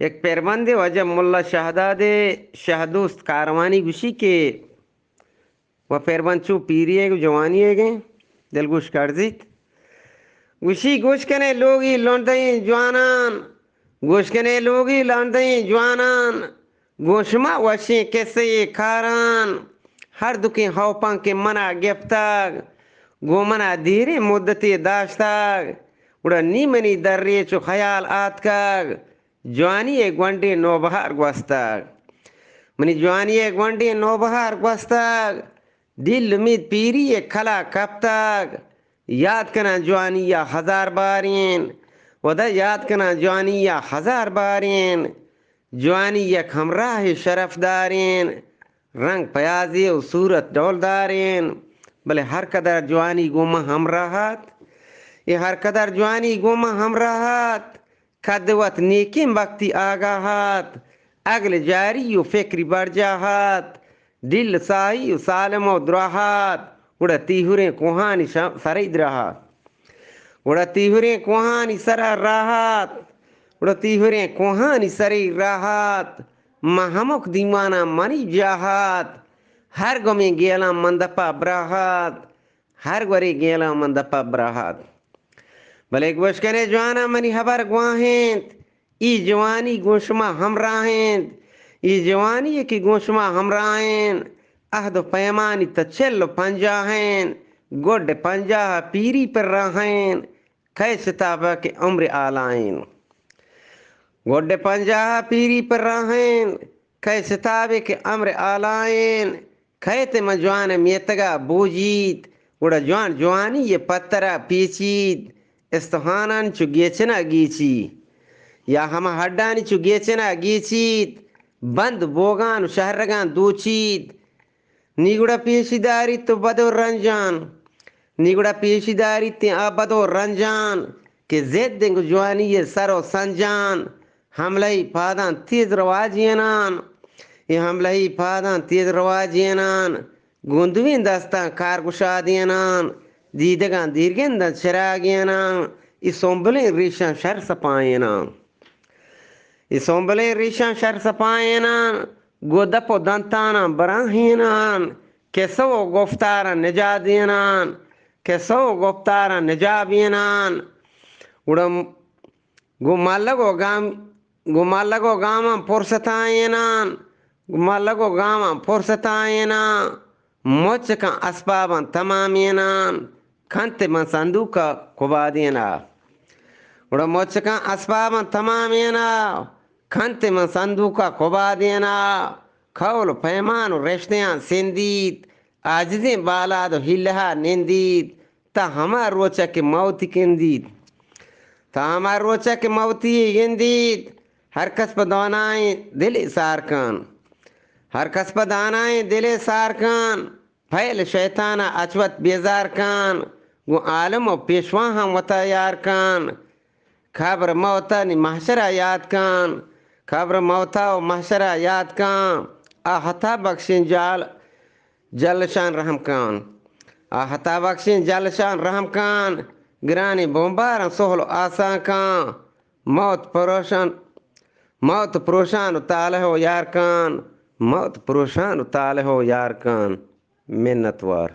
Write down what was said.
ایک پیربند وجہ ملا شہداد شہدوست کاروانی گوشی کے و پیربند چو پیری ہے جوانی ہے گئے دل گوش کردیت گوشی گوش کنے لوگی لوندیں جوانان گوش کنے لوگی لوندیں جوانان گوشما وشیں کسے کاران ہر دکیں ہوپاں کے منا گفتاگ گو منا دھیرے مدتی داشتاگ اڑا نیمنی در ریچو خیال آتکاگ جوانی ایک گونڈی نو بہار گوستاگ منی جوانی ایک گونڈی نو بہار گوستاگ دل امید پیری ایک کھلا کپتاگ یاد کنا جوانی یا ہزار بارین ودا یاد کنا جوانی یا ہزار بارین جوانی یک ہمراہ شرف دارین رنگ پیازی و صورت ڈول دارین بلے ہر قدر جوانی گوما ہمراہات یہ ہر قدر جوانی گوما ہمراہات کدوت نیکیم بکتی آگاہات اگل جاری و فکری بڑھ جاہات دل سائی و سالم و دراہات اڑا تیہوریں کوہانی سرید رہات اڑا تیہوریں کوہانی سرا راہات اڑا تیہوریں کوہانی سری راہات مہمک دیوانا منی جاہات ہر گمی گیلا مندپا براہات ہر گوری گیلا مندپا براہات بلے گوش کنے جوانا منی حبر گواہینت ای جوانی گوشما ہمراہینت ای جوانی کی گوشما ہمراہین عہد و پیمانی تچل پنجاہین گوڈ پنجاہ پیری پر راہین کھے ستابہ کے عمر آلائین گوڈ پنجاہ پیری پر راہین کھے ستابہ کے عمر آلائین کھے تے مجوان میتگا بوجید گوڑا جوان جوانی یہ پترہ پیچید استحانان چو گیچنا گیچی یا ہما ہڈانی چو گیچنا گیچید بند بوگان و شہرگان دوچید نیگوڑا پیشی داری تو بدو رنجان نیگوڑا پیشی داری تی بدو رنجان کہ زید دنگ جوانی یہ سر و سنجان حملہی پادان تیز رواجینان یہ حملہی پادان تیز رواجینان گوندوین دستان کارگشادینان دیدگان دیرگندن چراغینان اس سنبلیں ریشان شر سپائینان اس سنبلیں ریشان شر سپائینان گودپ و دنتانا براہینان کسو گفتارا نجادینان کسو گفتارا نجابینان اڑا گمالگو گاما پرستائینان گمالگو گاما پرستائینان موچکا اسبابا تمامینان کھنت من صندوقا قبادینا اڑا موچکا اسبابا تمامینہ کھنت من صندوقا قبادینا کھول پیمان و رشتیاں سندید آجزیں بالاد و ہلہا نندید تا ہما روچا کے موتی کندید تا ہما روچا کے موتی گندید ہر کس پہ دونائیں دل سارکان ہر کس پہ دانائیں دل سارکان پھیل شیطانا اچوت بیزار کان گو عالم و پیشواں ہم وطا یار کان خبر موتا نی محشرہ یاد کان خبر موتا و محشرہ یاد کان آہتا بخشین جلشان رحم کان آہتا بخشین جلشان رحم کان گرانی بومبارن سہل و آسان کان موت پروشان و تالہ و یار کان موت پروشان و تالہ و یار کان منتوار